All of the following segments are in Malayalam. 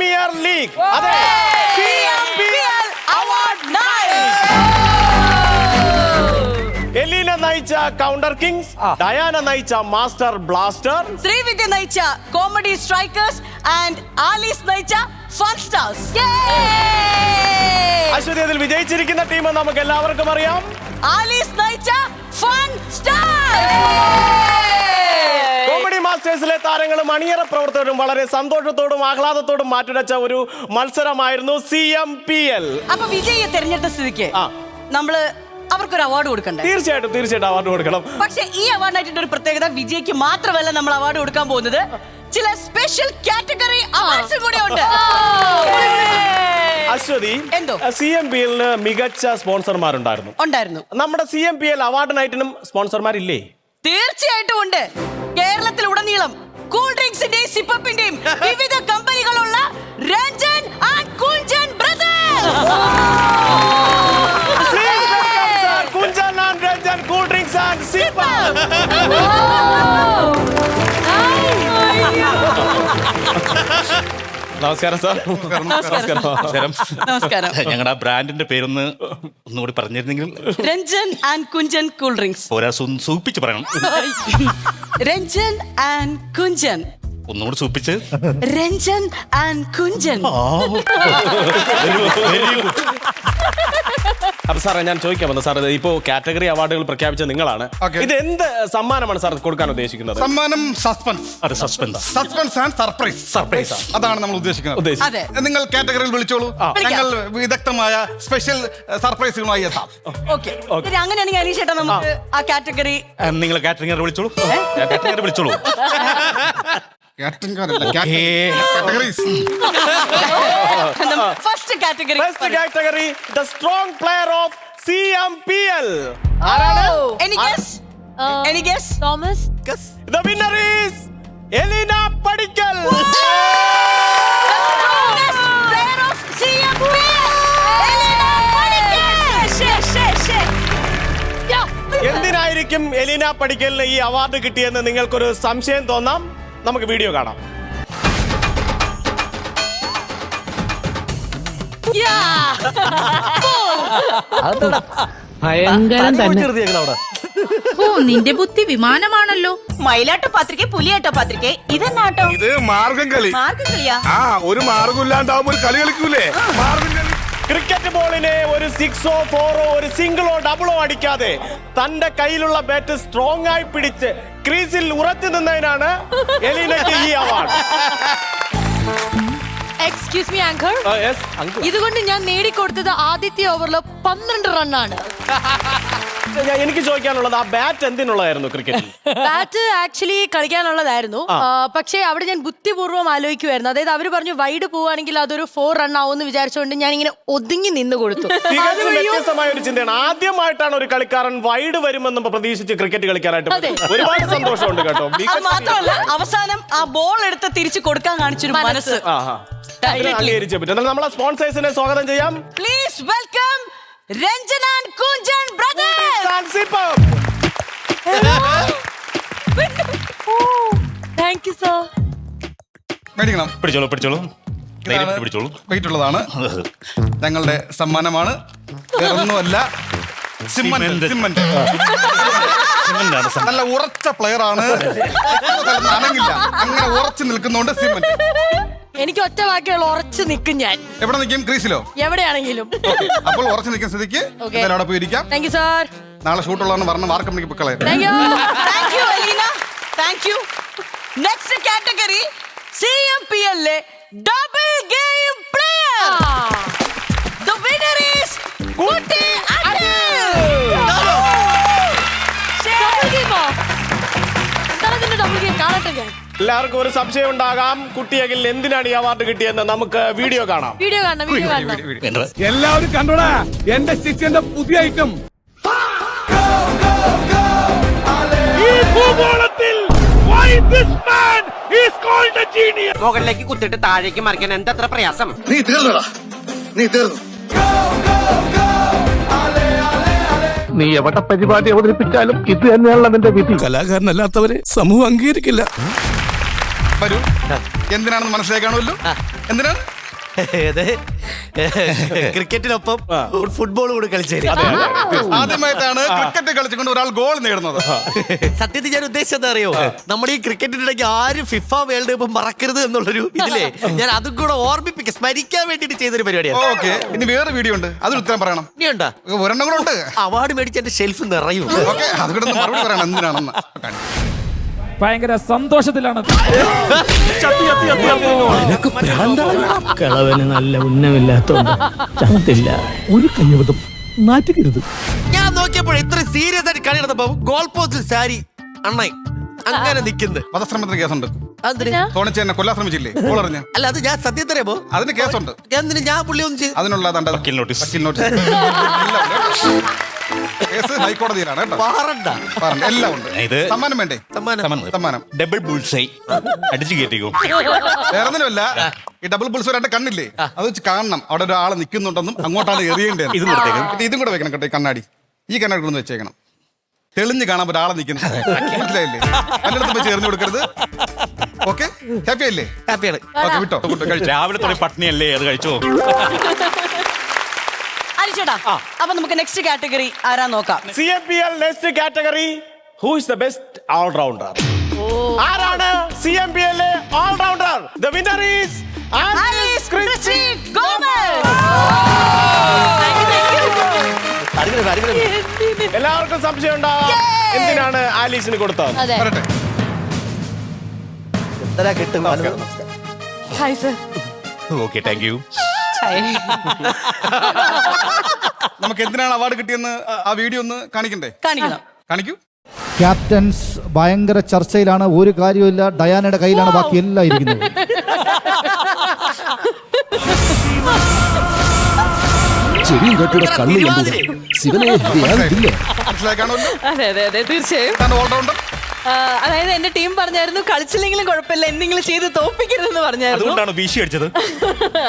Premier league. അതെ, CMPL അവാർഡ് നൈറ്റ്. എലീന നയിച്ച കൗണ്ടർ കിങ്സ്, ഡയാന നയിച്ച മാസ്റ്റർ ബ്ലാസ്റ്റർ, ശ്രീവിദ്യ നയിച്ച കോമഡി സ്ട്രൈക്കേഴ്സ് ആൻഡ് ആലീസ് നയിച്ച ഫൺ സ്റ്റാർസ്. അശ്വതി അതിൽ വിജയിച്ചിരിക്കുന്ന ടീം നമുക്ക് എല്ലാവർക്കും അറിയാം. ആലീസ് നയിച്ച ഫൺ സ്റ്റാർസ്. കോമഡി മാസ്റ്റേഴ്സിലെ താരങ്ങളും അണിയറ പ്രവർത്തകരും വളരെ സന്തോഷത്തോടും ആഹ്ലാദത്തോടും മാറ്റുരച്ച ഒരു മത്സരമായിരുന്നു CMPL. അപ്പൊ വിജയിയെ തെരഞ്ഞെടുത്ത സ്ഥിതിക്ക് നമ്മള് അവർക്കൊരു അവാർഡ് കൊടുക്കണ്ടേ? തീർച്ചയായിട്ടും അവാർഡ് കൊടുക്കണം. പക്ഷെ ഈ അവാർഡിനായിട്ട് ഒരു പ്രത്യേകത, വിജയ്ക്ക് മാത്രമല്ല നമ്മൾ അവാർഡ് കൊടുക്കാൻ പോകുന്നത്, ചില സ്പെഷ്യൽ കാറ്റഗറി അവാർഡ്സ് കൂടെ ഉണ്ട്. അശ്വതി, എന്തോ CMPL മികച്ച സ്പോൺസർമാരുണ്ടായിരുന്നു. നമ്മുടെ CMPL അവാർഡ് നൈറ്റിനും സ്പോൺസർമാരില്ലേ? തീർച്ചയായിട്ടും ഉണ്ട്. കേരളത്തിലുടനീളം കൂൾ ഡ്രിങ്ക്സിന്റെയും സിപ്പപ്പിന്റെയും വിവിധ കമ്പനികളുള്ള Ranjan and Kunchan brothers. Kunchan and Ranjan cool drinks and sip. നമസ്കാരം സാർ. നമസ്കാരം. ഞങ്ങളുടെ ബ്രാൻഡിന്റെ പേരൊന്ന് ഒന്നുകൂടി പറഞ്ഞിരുന്നെങ്കിൽ. Ranjan and Kunchan cool drinks. സൂപ്പിച്ച് പറയണം. രഞ്ജൻ ആൻഡ് കുഞ്ചൻ. ഒന്നുകൂടി സൂപ്പിച്ച്. രഞ്ജൻ ആൻഡ് കുഞ്ചൻ. അപ്പൊ സാറേ, ഞാൻ ചോദിക്കാൻ വന്നത്, സാർ ഇപ്പോ കാറ്റഗറി അവാർഡുകൾ പ്രഖ്യാപിച്ച നിങ്ങളാണ്. ഇത് എന്ത് സമ്മാനമാണ് സാർ കൊടുക്കാൻ ഉദ്ദേശിക്കുന്നത്? സമ്മാനം സസ്പെൻസ്. അത് സസ്പെൻസ് ആൻഡ് സർപ്രൈസ്. അതാണ് നമ്മൾ ഉദ്ദേശിക്കുന്നത്. അതെ. നിങ്ങൾ കാറ്റഗറിയിൽ വിളിച്ചോളൂ. ഞങ്ങൾ വിദഗ്ധമായ സ്പെഷ്യൽ സർപ്രൈസുകളുമായി എത്താം. ഓക്കെ, അങ്ങനെയാണെങ്കിൽ അനീഷേട്ടാ നമുക്ക് ആ കാറ്റഗറി. നിങ്ങൾ കാറ്ററിംഗർ വിളിച്ചോളൂ. കാറ്ററിംഗർ വിളിച്ചോളൂ. First category the strong player of CMPL. ആരാണ്? Any guess? Thomas. The winner is Eleena Padikkal. Player of CMPL. Eleena Padikkal. എന്തിനായിരിക്കും എലീന പടിക്കലിന് ഈ അവാർഡ് കിട്ടിയെന്ന് നിങ്ങൾക്കൊരു സംശയം തോന്നാം. നമുക്ക് വീഡിയോ കാണാം. ഭയങ്കരം തന്നെ. ഓ, നിന്റെ ബുദ്ധി വിമാനമാണല്ലോ. മയിലാട്ടോ പാത്രിക, പുലിയാട്ടോ പാത്രിക, ഇതെന്നാട്ടോ? ഇത് മാർഗം കളി. മാർഗം കളിയാ? ഒരു മാർഗം ഇല്ലാണ്ടാവുമ്പോ ഒരു കളി കളിക്കൂലേ, മാർഗം കളി. ക്രിക്കറ്റ് ബോളിനെ ഒരു 6ഓ 4ഓ ഒരു സിംഗിളോ ഡബിളോ അടിക്കാതെ തന്റെ കയ്യിലുള്ള ബാറ്റ് സ്ട്രോങ് ആയി പിടിച്ച് ക്രീസിൽ ഉറച്ചു നിന്നതിനാണ് എലീനയ്ക്ക് ഈ അവാർഡ്. എക്സ്ക്യൂസ് മീ ആങ്കർ, ഇതുകൊണ്ട് ഞാൻ നേടിക്കൊടുത്തത് ആദ്യത്തെ ഓവറിൽ 12 റണ്ണാണ്. എനിക്ക് ചോദിക്കാനുള്ളത്, ആ ബാറ്റ് എന്തിനുള്ളതായിരുന്നു ക്രിക്കറ്റിൽ? ബാറ്റ് ആക്ച്വലി കളിക്കാനുള്ളതായിരുന്നു. പക്ഷേ അവിടെ ഞാൻ ബുദ്ധിപൂർവ്വം ആലോചിക്കുമായിരുന്നു. അതായത് അവര് പറഞ്ഞു വൈഡ് പോവുകയാണെങ്കിൽ അതൊരു 4 റൺ ആവുമെന്ന് വിചാരിച്ചുകൊണ്ട് ഞാൻ ഇങ്ങനെ ഒതുങ്ങി നിന്ന് കൊടുത്തു. വ്യത്യസ്തമായ ഒരു ചിന്തയാണ്. ആദ്യമായിട്ടാണ് ഒരു കളിക്കാരൻ വൈഡ് വരുമെന്ന് പ്രതീക്ഷിച്ച് ക്രിക്കറ്റ് കളിക്കാനായിട്ട്. ഒരുപാട് സന്തോഷമുണ്ട് കേട്ടോ. മാത്രമല്ല, അവസാനം ആ ബോൾ എടുത്ത് തിരിച്ചു കൊടുക്കാൻ കാണിച്ചൊരു മനസ്സ്. നമ്മളെ സ്പോൺസേഴ്സിനെ സ്വാഗതം ചെയ്യാം. Please welcome Ranjan and Kunchan brothers. Thank you sir. മേടിക്കണം. പിടിച്ചോളൂ. പിടിച്ചോളൂ. വെയിറ്റ് ഉള്ളതാണ്. ഞങ്ങളുടെ സമ്മാനമാണ്. വേറൊന്നുമല്ല, സിമന്റ്. നല്ല ഉറച്ച പ്ലെയർ ആണ്. അനങ്ങില്ല, അങ്ങനെ ഉറച്ചു നിൽക്കുന്നോണ്ട് സിമന്റ്. എനിക്ക് ഒറ്റ വാക്കുകൾ, ഉറച്ചു നിൽക്കും ഞാൻ. എവിടെ നിൽക്കും? ക്രീസിലോ? എവിടെയാണെങ്കിലും. അപ്പോൾ ഉറച്ചു നിൽക്കുന്ന സ്ഥിതിക്ക് അവിടെ പോയിരിക്കാം. Thank you sir. നാളെ ഷൂട്ടുള്ളതെന്ന് പറഞ്ഞ മാർക്ക് മണിക്ക് പൊക്കളെ. Thank you Elina. Thank you. Next category CMPL le double game player. The winner is Kutti Atil. എല്ലാവർക്കും ഒരു സംശയം ഉണ്ടാകാം, കുട്ടിയെങ്കിൽ എന്തിനാണ് ഈ അവാർഡ് കിട്ടിയെന്ന്. നമുക്ക് വീഡിയോ കാണാം. എല്ലാവരും കണ്ടോടാ എന്റെ ശിഷ്യന്റെ പുതിയ ഐറ്റം. മുകളിലേക്ക് കുത്തിട്ട് താഴേക്ക് മറിക്കാൻ എന്തത്ര പ്രയാസം. നീ തീർന്നടാ, നീ തീർന്നു. നീ എവിടെ പരിപാടി അവതരിപ്പിച്ചാലും ഇത് തന്നെയാണല്ലോ നിന്റെ വിധി. കലാകാരനല്ലാത്തവരെ സമൂഹം അംഗീകരിക്കില്ല. വരൂ. എന്തിനാണെന്ന് മനസ്സിലാക്കാണല്ലോ. എന്തിനാണ്? ക്രിക്കറ്റിനൊപ്പം ഫുട്ബോൾ കൂടി കളിച്ചേരി. ആദ്യമായിട്ടാണ് ക്രിക്കറ്റ് കളിച്ചുകൊണ്ട് ഒരാൾ ഗോൾ നേടുന്നത്. സത്യത്തിൽ ഞാൻ ഉദ്ദേശിച്ചത് അറിയോ, നമ്മുടെ ഈ ക്രിക്കറ്റിനിടയ്ക്ക് ആരും ഫിഫ വേൾഡ് കപ്പ് മറക്കരുത് എന്നുള്ളൊരു ഇതിലേ ഞാൻ അതും കൂടെ ഓർമ്മിപ്പിക്കാൻ സ്മരിക്കാൻ വേണ്ടിട്ട് ചെയ്തൊരു പരിപാടിയാണ്. ഓക്കെ, ഇനി വേറെ വീഡിയോ ഉണ്ട്, അതിന് ഉത്തരം പറയണം. ഇനിയുണ്ടാ ഒരെണ്ണം കൂടെ ഉണ്ട്. അവാർഡ് മേടിച്ച എന്റെ ഷെൽഫ് നിറയും. ഓക്കെ, അതുകൂടെ ഒന്ന് മറുപടി പറയണം എന്തിനാണെന്ന്. ഭയങ്കര സന്തോഷത്തിലാണ്. കളവന് നല്ല ഉന്നമില്ലാത്തോണ്ട് ചത്തില്ല. ഒരു കയ്യബദ്ധം നാറ്റുകരുത്. ഞാൻ നോക്കിയപ്പോൾ ഇത്ര സീരിയസ് ആയിട്ട് കളി നടന്നപ്പോ ഗോൾ പോസ്റ്റിൽ സാരി അണ്ണായി അങ്ങനെ നിൽക്കുന്നത്. വധശ്രമത്തിന് കേസുണ്ട്. അതിന് തോണിച്ച് എന്നെ കൊല്ലാൻ ശ്രമിച്ചില്ലേ? ഗോൾ അറിഞ്ഞ. അല്ല, അത് ഞാൻ സത്യത്തറിയുമ്പോ അതിന് കേസുണ്ട്. എന്തിന് ഞാൻ പുള്ളി ഒന്നും ചെയ്തു? അതിനുള്ള വക്കീൽ നോട്ടീസ്. വക്കീൽ നോട്ടീസ് കേസ് ഹൈക്കോടതിയിലാണ് കേട്ടോ. വാറണ്ട പറഞ്ഞ എല്ലാം ഉണ്ട്. ഇത് സമ്മാനം വേണ്ടേ? സമ്മാനം ഡബിൾ ബുൾസൈ അടിച്ചു കയറ്റിക്കോ. വേറൊന്നിനുമല്ല, ഈ ഡബിൾ ബുൾസ് രണ്ട് കണ്ണില്ലേ, അത് വെച്ച് കാണണം അവിടെ ഒരാളെ നിൽക്കുന്നുണ്ടെന്നും അങ്ങോട്ടാണ് എറിയേണ്ടത്. ഇതും കൊടുത്തേക്കണം. ഇതും കൂടെ വെക്കണം കേട്ടോ. ഈ കണ്ണാടി, ഈ കണ്ണാടി ഒന്ന് വെച്ചേക്കണം. തെളിഞ്ഞ് കാണാൻ ഒരാളെ നിൽക്കുന്നത്. മനസ്സിലായില്ലേ? പലയിടത്തും വെച്ച് എറിഞ്ഞു കൊടുക്കരുത്. ഓക്കെ, ഹാപ്പി ആയില്ലേ? ഹാപ്പിയാണ്. ഓക്കെ, വിട്ടോ. രാവിലെ തുടങ്ങി പട്ടിണിയല്ലേ, അത് കഴിച്ചോ. അലിച്ചേട്ടാ, അപ്പൊ നമുക്ക് നെക്സ്റ്റ് കാറ്റഗറി ആരാ നോക്കാം. CMPL next category who is the best allrounder. ആരാണ് CMPL allrounder? The winner is Alice Christy Gomes. എല്ലാവർക്കും സംശയം ഉണ്ടാവാം എന്തിനാണ് ആലീസിന് കൊടുത്തത്. അതെ. വരട്ടെ. Hi sir. Okay, thank you. നമുക്ക് എന്തിനാണ് അവാർഡ് കിട്ടിയെന്ന് ആ വീഡിയോ ഒന്ന് കാണിക്കണ്ടേ? കാണിക്കണം. കാണിക്കൂ. ക്യാപ്റ്റൻസ് ഭയങ്കര ചർച്ചയിലാണ്. ഒരു കാര്യമില്ല, ഡയാനയുടെ കയ്യിലാണ് ബാക്കി എല്ലാം ഇരിക്കുന്നത്. മനസ്സിലാക്കാണല്ലോ. അതെ അതെ അതെ, തീർച്ചയായും. ഓൾറൗണ്ടർ. അതായത് എന്റെ ടീം പറഞ്ഞായിരുന്നു കളിച്ചില്ലെങ്കിലും കുഴപ്പമില്ല, എന്തെങ്കിലും ചെയ്ത് തോൽപ്പിക്കരുതെന്ന് പറഞ്ഞായിരുന്നു. അതുകൊണ്ടാണ് വീശി അടിച്ചത്.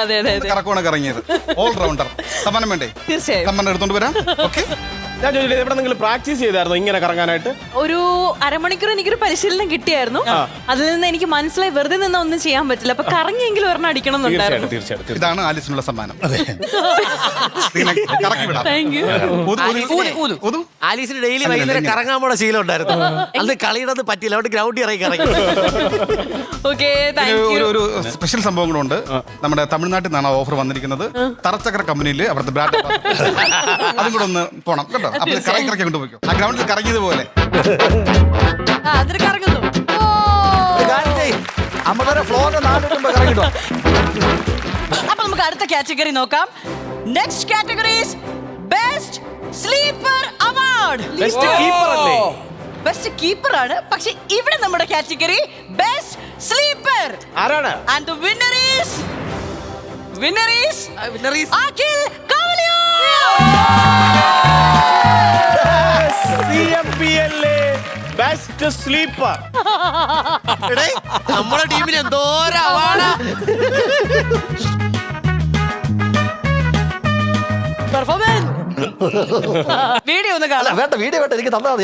അതെ അതെ അതെ, കറക്കമാണ് കറങ്ങിയത്. ഓൾറൗണ്ടർ. സമ്മാനം വേണ്ടേ? തീർച്ചയായും. സമ്മാനം എടുത്തോണ്ട് വരാം. ഓക്കെ. ഞാൻ ചോദിച്ചിട്ട് എവിടെ നിങ്ങൾ പ്രാക്ടീസ് ചെയ്തായിരുന്നു ഇങ്ങനെ കറങ്ങാനായിട്ട്? ഒരു അരമണിക്കൂർ എനിക്കൊരു പരിശീലനം കിട്ടിയായിരുന്നു. അതിൽ നിന്ന് എനിക്ക് മനസ്സിലായി വെറുതെ നിന്ന് ഒന്നും ചെയ്യാൻ പറ്റില്ല, അപ്പൊ കറങ്ങിയെങ്കിലും ഒരെണ്ണം അടിക്കണം എന്നുണ്ടായിരുന്നു. തീർച്ചയായിട്ടും. ഇതാണ് ആലീസിനുള്ള സമ്മാനം. ഇതിനെ കറക്കി വിടാം. Thank you. ആലീസിന് ഡെയിലി വൈകുന്നേരം കറങ്ങാൻ പോണ ശീലം ഉണ്ടായിരുന്നു. അന്ന് കളിയിടന്ന് പറ്റില്ല, അവിടെ ഗ്രൗണ്ടിൽ ഇറങ്ങി കറങ്ങി. Okay, thank U. ഒരു സ്പെഷ്യൽ സംഭവം കൂടെ ഉണ്ട്. നമ്മുടെ തമിഴ്നാട്ടിൽ നിന്നാണ് ഓഫർ വന്നിരിക്കുന്നത്. തറച്ചക്ര കമ്പനിയിൽ അവിടുത്തെ ബ്രാൻഡ് അതും കൂടെ ഒന്ന് പോണം കേട്ടോ. അപ്പോൾ കറങ്ങി കറക്കി കൊണ്ടുപോയിക്കോ. ആ ഗ്രൗണ്ടിൽ കറങ്ങിയതുപോലെ അതിന് കറങ്ങുന്നു. അപ്പൊ നമുക്ക് അടുത്ത കാറ്റഗറി നോക്കാം. Next category is best sleeper award. Best keeper അല്ലേ? ബെസ്റ്റ് കീപ്പർ ആണ്, പക്ഷെ ഇവിടെ നമ്മുടെ കാറ്റഗറി ബെസ്റ്റ് സ്ലീപ്പർ. ആരാണ്? And the winner is Akhil Kavaliyoor. CMPL best sleeper. നമ്മുടെ ടീമിന് എന്തോരം അവാർഡാ. വീഡിയോ ഒന്ന് കാണാം. വേണ്ട, വീഡിയോ വേണ്ട, എനിക്ക് തന്നാൽ മതി.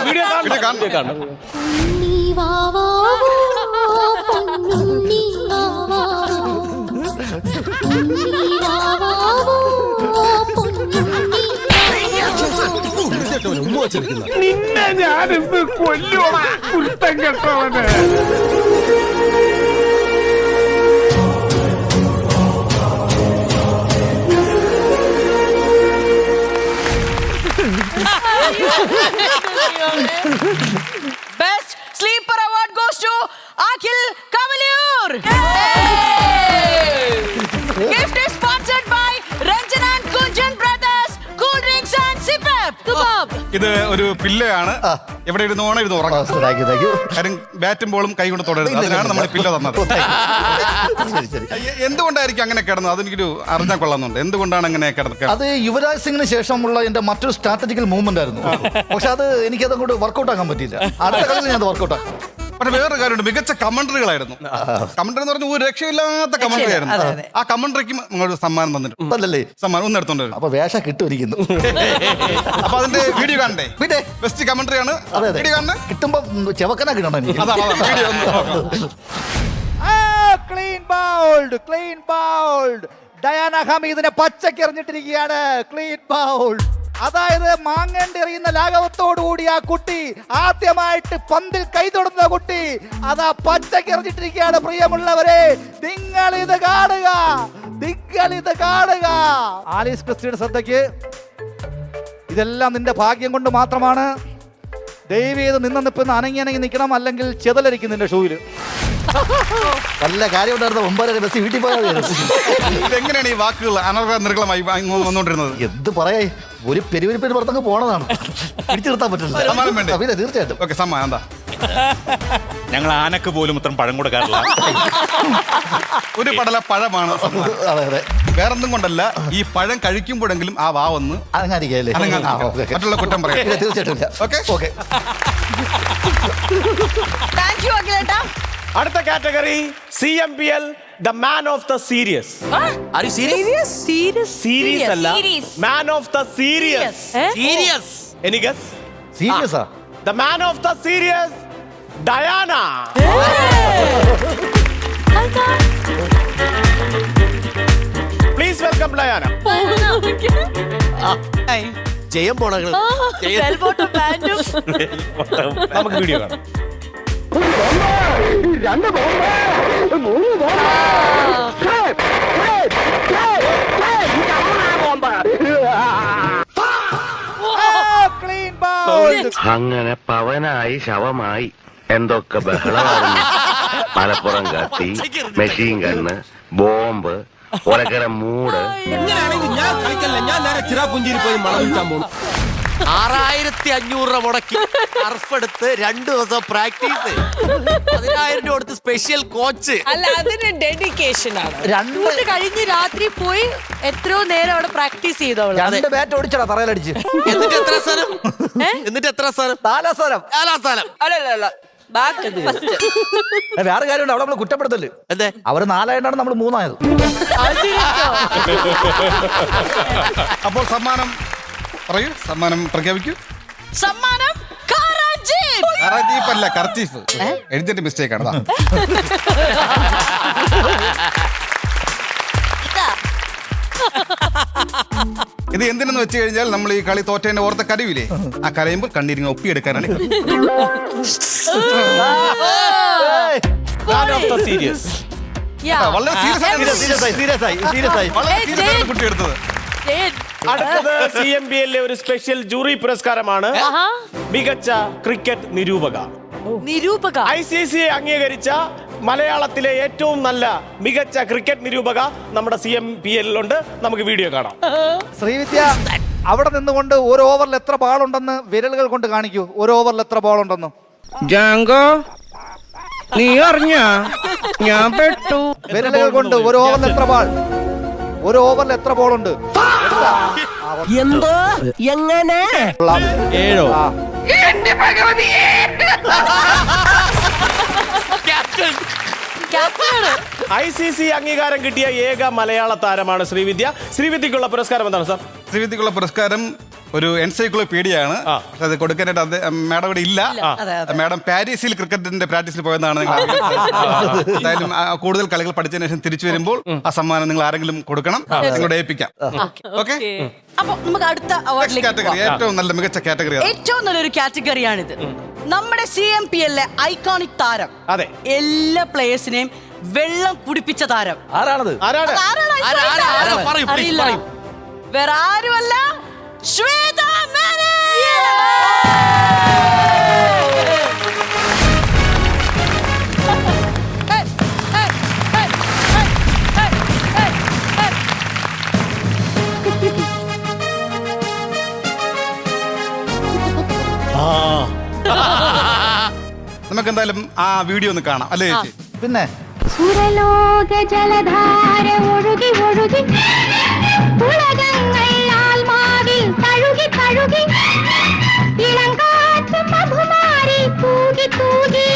വീഡിയോ കാണണം. നിന്നെ ഞാനിന്ന് കൊല്ലുവാ, കുരുത്തം കെട്ടവനെ. Best Sleeper Award goes to Akhil Kavaliur. Gift is sponsored by Ranjan and Kunjan Brothers, Cool Drinks and Sip Up. ഇത് ഒരു പില്ലയാണ്. എവിടെ ഇരുന്ന് ഓണം ഇരുന്ന് ഉറങ്ങാം. കാര്യം ബാറ്റും ബോളും കൈ കൊണ്ട് തുടരുന്നത്. അതിനാണ് നമ്മൾ പില്ല തന്നത്. എന്തുകൊണ്ടായിരിക്കും അങ്ങനെ കിടന്നത്? അതെനിക്കൊരു അറിഞ്ഞാൽ കൊള്ളാന്നുണ്ട്. എന്തുകൊണ്ടാണ് അങ്ങനെ കിടന്നത്? അത് യുവരാജ് സിംഗിന് ശേഷമുള്ള എന്റെ മറ്റൊരു സ്ട്രാറ്റജിക്കൽ മൂവ്മെന്റ് ആയിരുന്നു. പക്ഷെ അത് എനിക്കത് അങ്ങോട്ട് വർക്കൗട്ട് ആക്കാൻ പറ്റിയില്ല. അടുത്ത കളിയിൽ ഞാൻ വർക്കൗട്ട് ആക്കാം. പക്ഷെ വേറൊരു കാര്യമുണ്ട്, മികച്ച കമന്ററികളായിരുന്നു. കമന്ററി എന്ന് പറഞ്ഞാൽ ഒരു രക്ഷയില്ലാത്ത കമന്ററി ആയിരുന്നു. ആ കമന്ററിക്ക് നിങ്ങളൊരു സമ്മാനം തന്നിട്ടുണ്ട്. സമ്മാനം ഒന്ന് എടുത്തോണ്ട് വരും. അപ്പൊ വേഷ കിട്ടുമായിരിക്കുന്നു. അപ്പൊ അതിന്റെ വീഡിയോ കാണണ്ടേ? പിന്നെ ബെസ്റ്റ് കമന്ററി ആണ്. വീഡിയോ കാണണേ. കിട്ടുമ്പോ ചെവക്കന കിട്ടണം എനിക്ക്. വീഡിയോ ഒന്ന് നോക്കാം. Clean bowled. ഡയാന ഹമീദിനെ പച്ചക്ക് എറിഞ്ഞിട്ടിരിക്കുകയാണ്. Clean bowled. അതായത് മാങ്ങേണ്ടി എറിയുന്ന ലാഘവത്തോടുകൂടി ആ കുട്ടി ആദ്യമായിട്ട് പന്തിൽ കൈ തൊടുന്ന കുട്ടി അതാ പച്ചക്ക് എറിഞ്ഞിട്ടിരിക്കുകയാണ്. പ്രിയമുള്ളവരെ, നിങ്ങൾ ഇത് കാണുക, നിങ്ങൾ ഇത് കാണുക. ആലീസ് ക്രിസ്റ്റിയുടെ ശ്രദ്ധയ്ക്ക്, ഇതെല്ലാം നിന്റെ ഭാഗ്യം കൊണ്ട് മാത്രമാണ്. ദയവേത് നിന്നിപ്പിന്ന് അനങ്ങി നിൽക്കണം, അല്ലെങ്കിൽ ചെതലരിക്കും നിന്റെ ഷൂവില്. നല്ല കാര്യം ഉണ്ടായിരുന്ന 9:30 ബസ് വീട്ടിൽ പോയാൽ ഇതെങ്ങനെയാണ് ഈ വാക്കുകൾ അനർഗളമായി വന്നുകൊണ്ടിരുന്നത്? എന്ത് പറയാ, ഒരു പെരുവരിപ്പേര് പുറത്തങ്ങ് പോണതാണ്. പിടിച്ചു നിർത്താൻ പറ്റില്ല. പിന്നെ തീർച്ചയായിട്ടും. ഓക്കെ, സമ്മാനം എന്താ? ഞങ്ങൾ ആനക്ക് പോലും ഇത്ര പഴം കൊടുക്കാറില്ല. ഒരു പടല പഴമാണ്. അതെ അതെ, വേറൊന്നും കൊണ്ടല്ല, ഈ പഴം കഴിക്കുമ്പോഴെങ്കിലും ആ വാവൊന്ന് അനങ്ങാതിരിക്കല്ലേ, മറ്റുള്ള കുറ്റം പറയാം. തീർച്ചയായിട്ടും. Okay okay. താങ്ക് യു അഖിലേട്ടാ. അടുത്ത category CMPL the man of the serious. Are you serious? Series അല്ല, man of the serious. Serious? Any guess? സീരിയസാ? The man of the serious, Diana. Please welcome Diana. ജയം പോണ നമുക്ക് വീഡിയോ കാണാം. അങ്ങനെ പവനായി ശവമായി എന്തൊക്കെ ബഹളമായിരുന്നു. മലപ്പുറം കത്തി, മെഷീൻ ഗണ്ണ്, ബോംബ്, ഒലക്കര മൂട്. ഞാൻ കളിക്കല്ല, ഞാൻ നേരെ ചിറാപുഞ്ചിരി പോയി മണം വിൽക്കാൻ പോകും. 6500 രൂപ മുടക്കി ടർഫ് എടുത്ത് 2 ദിവസം പ്രാക്ടീസ്, 10,000 രൂപ കൊടുത്ത് സ്പെഷ്യൽ കോച്ച്. അല്ല, അതിന് ഡെഡിക്കേഷൻ ആണ്. ഷൂട്ട് കഴിഞ്ഞ് രാത്രി പോയി എത്രയോ നേരം അവിടെ പ്രാക്ടീസ് ചെയ്തോളൂ. 2 ബാറ്റ് ഓടിച്ചടാ തറയിലടിച്ച്. എന്നിട്ട് എത്ര സ്ഥലം? എന്നിട്ട് എത്ര സ്ഥലം? 4 സ്ഥലം. 4 സ്ഥലം. അല്ലല്ല, വേറെ കാര്യമുണ്ട്, അവിടെ നമ്മൾ കുറ്റപ്പെടുത്തല്. എന്തേ? അവര് 4 ആയിട്ടാണ് നമ്മൾ 3 ആയത്. അപ്പോൾ സമ്മാനം പറയൂ, സമ്മാനം പ്രഖ്യാപിക്കൂ. സമ്മാനം കറജീഫല്ല, കർച്ചീഫ്. എഴുതിയിട്ട് മിസ്റ്റേക്ക് ആണ്. ഇത് എന്തിനെന്ന് വെച്ച് കഴിഞ്ഞാൽ നമ്മൾ ഈ കളി തോറ്റേന്റെ ഓർത്ത കരവില്ലേ, ആ കരയുമ്പോൾ കണ്ണീരിങ്ങനെ ഒപ്പിയെടുക്കാനാണ്. Man of the serious. വളരെ സീരിയസ് ആയി കുട്ടി എടുത്തത്. അടുത്തത് CMPL ഒരു സ്പെഷ്യൽ ജൂറി പുരസ്കാരമാണ്. മികച്ച ക്രിക്കറ്റ് നിരൂപക. ICC അംഗീകരിച്ച മലയാളത്തിലെ ഏറ്റവും നല്ല മികച്ച ക്രിക്കറ്റ് നിരൂപക നമ്മുടെ CMPL-ലുണ്ട്. നമുക്ക് വീഡിയോ കാണാം. ശ്രീവിദ്യ, അവിടെ നിന്നുകൊണ്ട് ഒരു ഓവറിൽ എത്ര ബാളുണ്ടെന്ന് വിരലുകൾ കൊണ്ട് കാണിക്കൂ. ഒരു ഓവറിൽ എത്ര ബാളുണ്ടെന്ന്. ജാങ്കോ, നീ അറിഞ്ഞ ഞാൻ പെട്ടു. വിരലുകൾ കൊണ്ട് ഒരു ഓവറിൽ എത്ര ബാൾ, ഒരു ഓവറിൽ എത്ര ബോളുണ്ട്? എന്തോ എങ്ങനെ 7. ICC അംഗീകാരം കിട്ടിയ ഏക മലയാള താരമാണ് ശ്രീവിദ്യ. ശ്രീവിദ്യക്കുള്ള പുരസ്കാരം എന്താണ് സാർ? ശ്രീവിദ്യക്കുള്ള പുരസ്കാരം ഒരു എൻസൈക്ലോപീഡിയയാണ്. അത് കൊടുക്കാനായിട്ട് മാഡം ഇവിടെ ഇല്ല. മാഡം പാരീസിൽ ക്രിക്കറ്റിന്റെ പ്രാക്ടീസിൽ പോയതാണ്. നിങ്ങൾ എന്തായാലും കൂടുതൽ കളികൾ പഠിച്ചതിന് ശേഷം തിരിച്ചു വരുമ്പോൾ ആ സമ്മാനം നിങ്ങൾ ആരെങ്കിലും കൊടുക്കണം, നിങ്ങളോട് ഏൽപ്പിക്കാം. ഓക്കെ, അപ്പൊ നമുക്ക് അടുത്ത അവാർഡിലേക്ക് കാറ്റഗറി, ഏറ്റവും നല്ല മികച്ച കാറ്റഗറി, ഏറ്റവും നല്ലൊരു കാറ്റഗറിയാണിത്. നമ്മുടെ CMPL-ലെ ഐക്കോണിക് താരം, അതെ, എല്ലാ പ്ലേയേഴ്സിനെയും വെള്ളം കുടിപ്പിച്ച താരം. ആരാണത്? അറിയില്ല, വേറെ ആരുമല്ല, ശ്വേത മേനോൻ. നമുക്ക് എന്തായാലും ആ വീഡിയോ ഒന്ന് കാണാം, അല്ലേ ചേച്ചി? പിന്നെ സുരലോക ജലധാര ഒഴുകി ഒഴുകി ഉലകങ്ങൾ ആത്മാവിൽ തഴുകി തഴുകി ഇളങ്കാറ്റ് മധുമാരി തൂകി തൂകി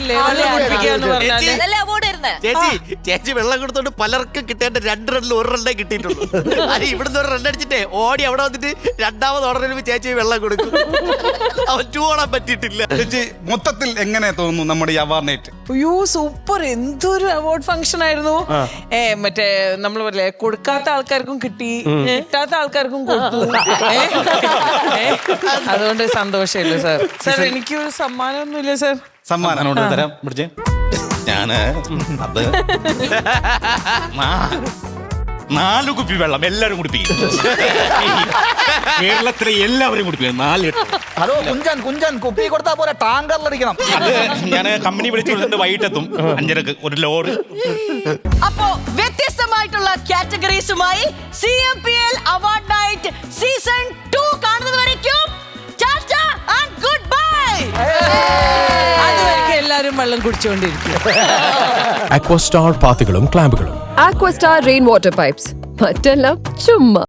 കാര്യല്ലേ വെള്ളം കുടിപ്പിക്കുക എന്ന് പറഞ്ഞാല്. ചേച്ചി, അവാർഡ് വരുന്നത്. ചേച്ചി വെള്ളം കൊടുത്തോണ്ട് പലർക്കും കിട്ടേണ്ട 2 റണ്ണിൽ 1 റണ്ണേ കിട്ടിയിട്ടുള്ളൂ. അത് ഇവിടുന്ന് 1 റൺ അടിച്ചിട്ടേ ഓടി അവിടെ വന്നിട്ട് 2ാമത് ഓർഡർ ചെയ്യുമ്പോൾ ചേച്ചി വെള്ളം കൊടുക്കും. അവൻ 2 ഓടാൻ പറ്റിയിട്ടില്ല. ചേച്ചി മൊത്തത്തിൽ എങ്ങനെ തോന്നുന്നു നമ്മുടെ ഈ അവാർഡ് നൈറ്റ്? അയ്യോ സൂപ്പർ, എന്തൊരു അവാർഡ് ഫംഗ്ഷൻ ആയിരുന്നു. മറ്റേ നമ്മൾ പറയേ കൊടുക്കാത്ത ആൾക്കാർക്കും കിട്ടി, കിട്ടാത്ത ആൾക്കാർക്കും കൊടുത്തു. അതുകൊണ്ട് സന്തോഷമില്ല സാർ. സാർ എനിക്കൊരു സമ്മാനമൊന്നുമില്ല സാർ. സമ്മാനം തരാം പിടിച്ചേ. ഞാന് അത് 4 കുപ്പി വെള്ളം എല്ലാവരും കുടിപ്പിക്കും. കേരളത്തിലെ എല്ലാവരും കുടിപ്പിക്കും. 4 ഹലോ കുഞ്ചൻ കുപ്പി കൊടുത്താ പോലെ ടാങ്കറിലടിക്കണം. അത് ഞാൻ കമ്പനി വിളിച്ചു കൊടുത്തിട്ട് വൈകിട്ടെത്തും 5:30 ഒരു ലോറി. അപ്പോ വ്യത്യസ്തമായിട്ടുള്ള കാറ്റഗറീസുമായി CMPL അവാർഡ് നൈറ്റ് സീസൺ 2 കാണുന്നത് വരയ്ക്കും ഗുഡ് ബൈ. അതുവരെയൊക്കെ എല്ലാരും വെള്ളം കുടിച്ചുകൊണ്ടിരിക്കും. അക്വസ്റ്റാർ പാത്തികളും ക്ലാമ്പുകളും Aquastar rain water pipes. മറ്റെല്ലാം ചുമ്മാ.